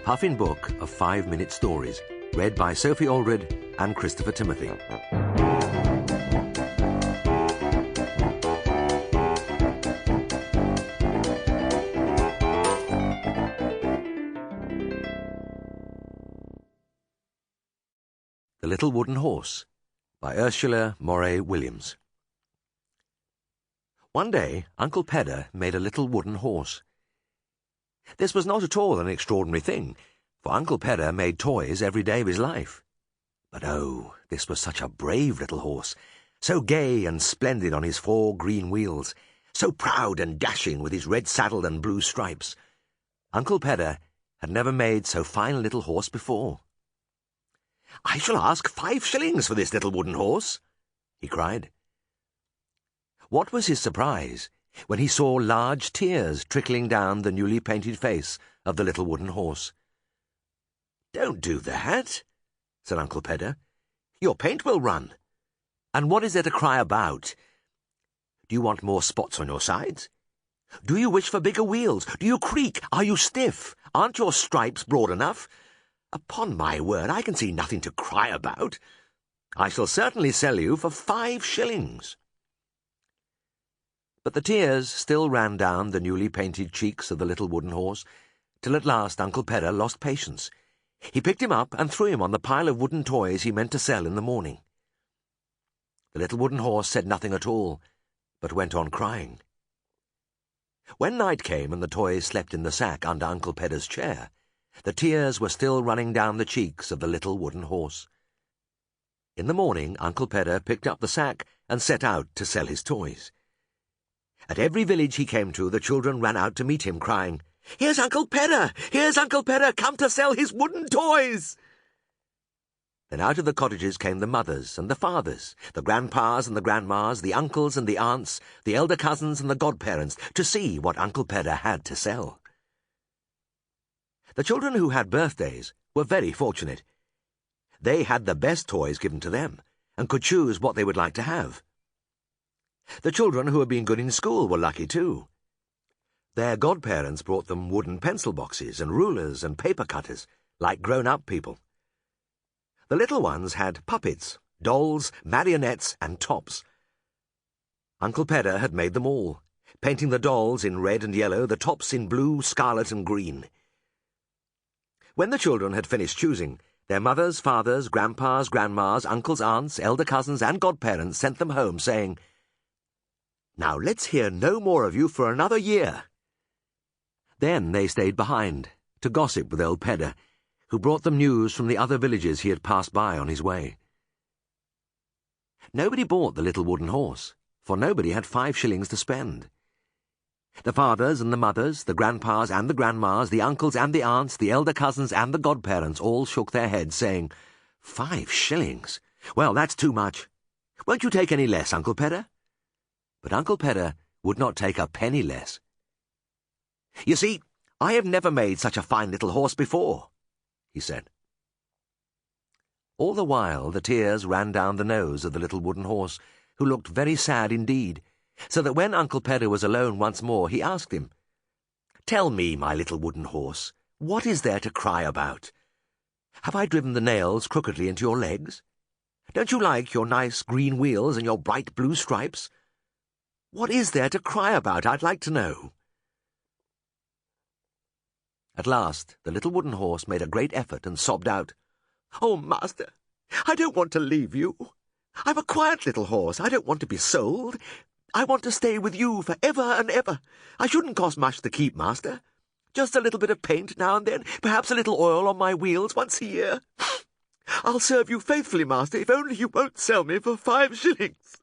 Puffin book of 5-minute stories, read by Sophie Aldred and Christopher Timothy. The Little Wooden Horse by Ursula Moray Williams. One day, Uncle Pedder made a little wooden horse. This was not at all an extraordinary thing, for Uncle Pedder made toys every day of his life. But oh, this was such a brave little horse, so gay and splendid on his 4 green wheels, so proud and dashing with his red saddle and blue stripes. Uncle Pedder had never made so fine a little horse before. "I shall ask 5 shillings for this little wooden horse," he cried. What was his surprise when he saw large tears trickling down the newly painted face of the little wooden horse. "Don't do that," said Uncle Pedder. "Your paint will run. And what is there to cry about? Do you want more spots on your sides? Do you wish for bigger wheels? Do you creak? Are you stiff? Aren't your stripes broad enough? Upon my word, I can see nothing to cry about. I shall certainly sell you for 5 shillings. But the tears still ran down the newly painted cheeks of the little wooden horse, till at last Uncle Pedder lost patience. He picked him up and threw him on the pile of wooden toys he meant to sell in the morning. The little wooden horse said nothing at all, but went on crying. When night came and the toys slept in the sack under Uncle Pedder's chair, the tears were still running down the cheeks of the little wooden horse. In the morning, Uncle Pedder picked up the sack and set out to sell his toys. At every village he came to, the children ran out to meet him, crying, "Here's Uncle Pedder! Here's Uncle Pedder, come to sell his wooden toys!" Then out of the cottages came the mothers and the fathers, the grandpas and the grandmas, the uncles and the aunts, the elder cousins and the godparents, to see what Uncle Pedder had to sell. The children who had birthdays were very fortunate. They had the best toys given to them, and could choose what they would like to have. The children who had been good in school were lucky too. Their godparents brought them wooden pencil boxes and rulers and paper cutters, like grown-up people. The little ones had puppets, dolls, marionettes, and tops. Uncle Pedder had made them all, painting the dolls in red and yellow, the tops in blue, scarlet, and green. When the children had finished choosing, their mothers, fathers, grandpas, grandmas, uncles, aunts, elder cousins, and godparents sent them home, saying, "Now let's hear no more of you for another year." Then they stayed behind, to gossip with old Pedder, who brought them news from the other villages he had passed by on his way. Nobody bought the little wooden horse, for nobody had 5 shillings to spend. The fathers and the mothers, the grandpas and the grandmas, the uncles and the aunts, the elder cousins and the godparents all shook their heads, saying, "5 shillings? Well, that's too much. Won't you take any less, Uncle Pedder?" But Uncle Pedder would not take a penny less. "You see, I have never made such a fine little horse before," he said. All the while the tears ran down the nose of the little wooden horse, who looked very sad indeed, so that when Uncle Pedder was alone once more, he asked him, "Tell me, my little wooden horse, what is there to cry about? Have I driven the nails crookedly into your legs? Don't you like your nice green wheels and your bright blue stripes? What is there to cry about, I'd like to know?" At last the little wooden horse made a great effort and sobbed out, "Oh, master, I don't want to leave you. I'm a quiet little horse. I don't want to be sold. I want to stay with you for ever and ever. I shouldn't cost much to keep, master. Just a little bit of paint now and then, perhaps a little oil on my wheels once a year. I'll serve you faithfully, master, if only you won't sell me for 5 shillings.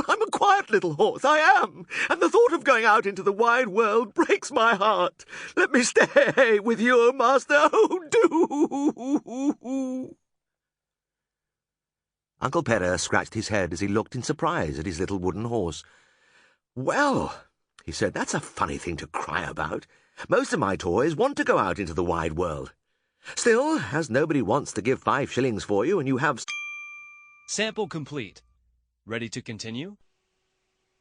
I'm a quiet little horse, I am, and the thought of going out into the wide world breaks my heart. Let me stay with you, master, oh, do!" Uncle Pedder scratched his head as he looked in surprise at his little wooden horse. "Well," he said, "that's a funny thing to cry about. Most of my toys want to go out into the wide world. Still, as nobody wants to give 5 shillings for you, and you have..." Sample complete. Ready to continue?